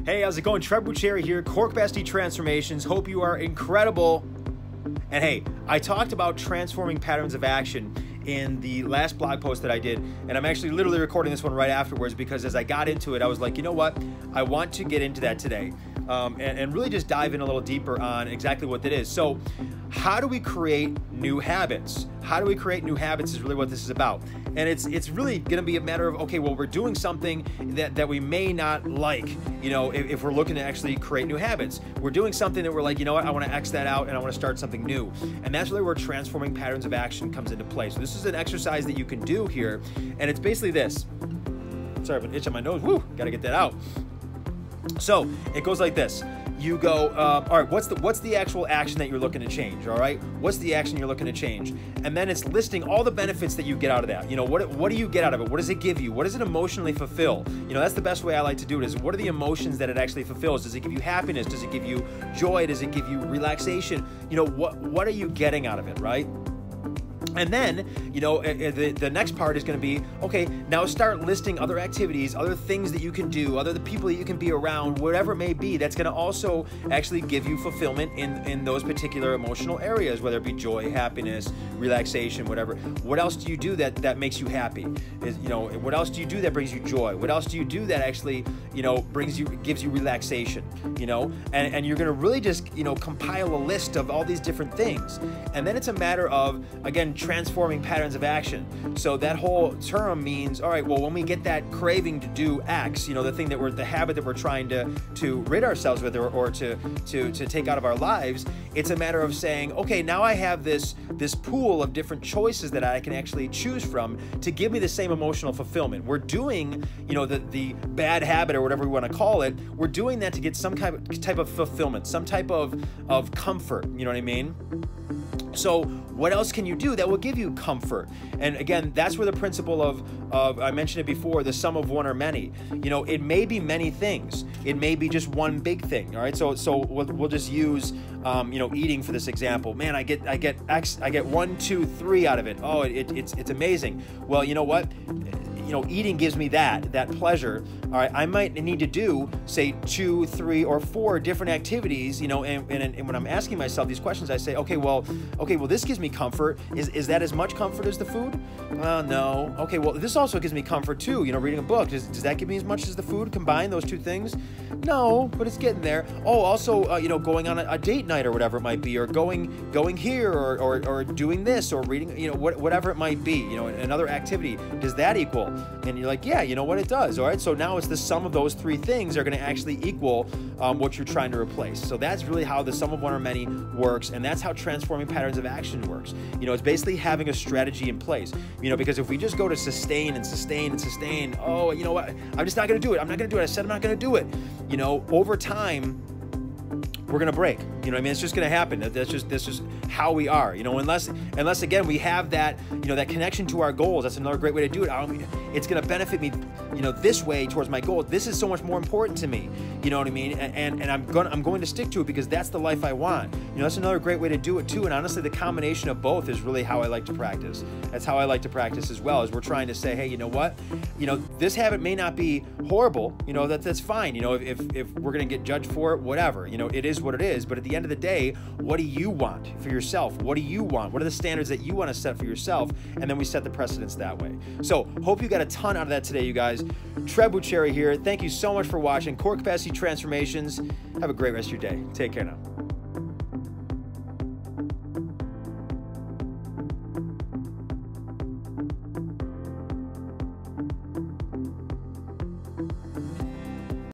Hey, how's it going? Trebuchet here, Cork Bestie Transformations. Hope you are incredible. And hey, I talked about transforming patterns of action in the last blog post that I did, and I'm actually literally recording this one right afterwards because as I got into it, I was like, you know what? I want to get into that today and really just dive in a little deeper on exactly what that is. So how do we create new habits? How do we create new habits is really what this is about. And it's really going to be a matter of, okay, well, we're doing something that we may not like, you know, if we're looking to actually create new habits. We're doing something that we're like, you know what, I want to X that out and I want to start something new. And that's really where transforming patterns of action comes into play. So this is an exercise that you can do here. And it's basically this. Sorry, I have an itch on my nose. Woo, got to get that out. So it goes like this. You go, all right, what's the actual action that you're looking to change, all right? What's the action you're looking to change? And then it's listing all the benefits that you get out of that. You know, what do you get out of it? What does it give you? What does it emotionally fulfill? You know, that's the best way I like to do it is what are the emotions that it actually fulfills? Does it give you happiness? Does it give you joy? Does it give you relaxation? You know, what are you getting out of it, right? And then, you know, the next part is going to be, okay, now start listing other activities, other things that you can do, other people that you can be around, whatever it may be, that's going to also actually give you fulfillment in those particular emotional areas, whether it be joy, happiness, relaxation, whatever. What else do you do that makes you happy? You know, what else do you do that brings you joy? What else do you do that actually, you know, gives you relaxation, you know? And you're going to really just, you know, compile a list of all these different things. And then it's a matter of, again, transforming patterns of action. So that whole term means, all right, well, when we get that craving to do X, you know, the habit that we're trying to rid ourselves with or to take out of our lives, it's a matter of saying, okay, now I have this pool of different choices that I can actually choose from to give me the same emotional fulfillment. We're doing, you know, the bad habit or whatever we want to call it, we're doing that to get some type of fulfillment, some type of comfort, you know what I mean? So what else can you do that will give you comfort? And again, that's where the principle of I mentioned it before, the sum of one or many. You know, it may be many things. It may be just one big thing. All right. So we'll just use you know, eating for this example. Man, I get 1, 2, 3 out of it. Oh, it's amazing. Well, you know what? You know, eating gives me that pleasure. All right, I might need to do, say, 2, 3, or 4 different activities, you know, and when I'm asking myself these questions, I say, okay, well, this gives me comfort. Is that as much comfort as the food? Well, no. Okay, well, this also gives me comfort too, you know, reading a book. Does that give me as much as the food combined, those two things? No, but it's getting there. Oh, also, you know, going on a date night or whatever it might be, or going here or doing this or reading, you know, whatever it might be, you know, another activity. Does that equal? And you're like, yeah, you know what, it does. All right, so now it's the sum of those 3 things are going to actually equal what you're trying to replace. So that's really how the sum of one or many works, and that's how transforming patterns of action works. You know, it's basically having a strategy in place. You know, because if we just go to sustain and sustain and sustain, oh, you know what, I'm just not going to do it. I'm not going to do it. I said I'm not going to do it. You know, over time, we're going to break. You know what I mean? It's just going to happen. That's just how we are. You know, unless again, we have that, you know, that connection to our goals. That's another great way to do it. It's going to benefit me, you know, this way towards my goal. This is so much more important to me. You know what I mean? And I'm going to stick to it because that's the life I want. You know, that's another great way to do it too. And honestly, the combination of both is really how I like to practice. That's how I like to practice as well, as we're trying to say, hey, you know what? You know, this habit may not be horrible. You know, that's fine. You know, if we're going to get judged for it, whatever. You know, it is what it is. But at the end of the day, what do you want for yourself? What do you want? What are the standards that you want to set for yourself? And then we set the precedents that way. So hope you got a ton out of that today, you guys. Trebuchet here. Thank you so much for watching Cork Bestie Transformations. Have a great rest of your day. Take care now.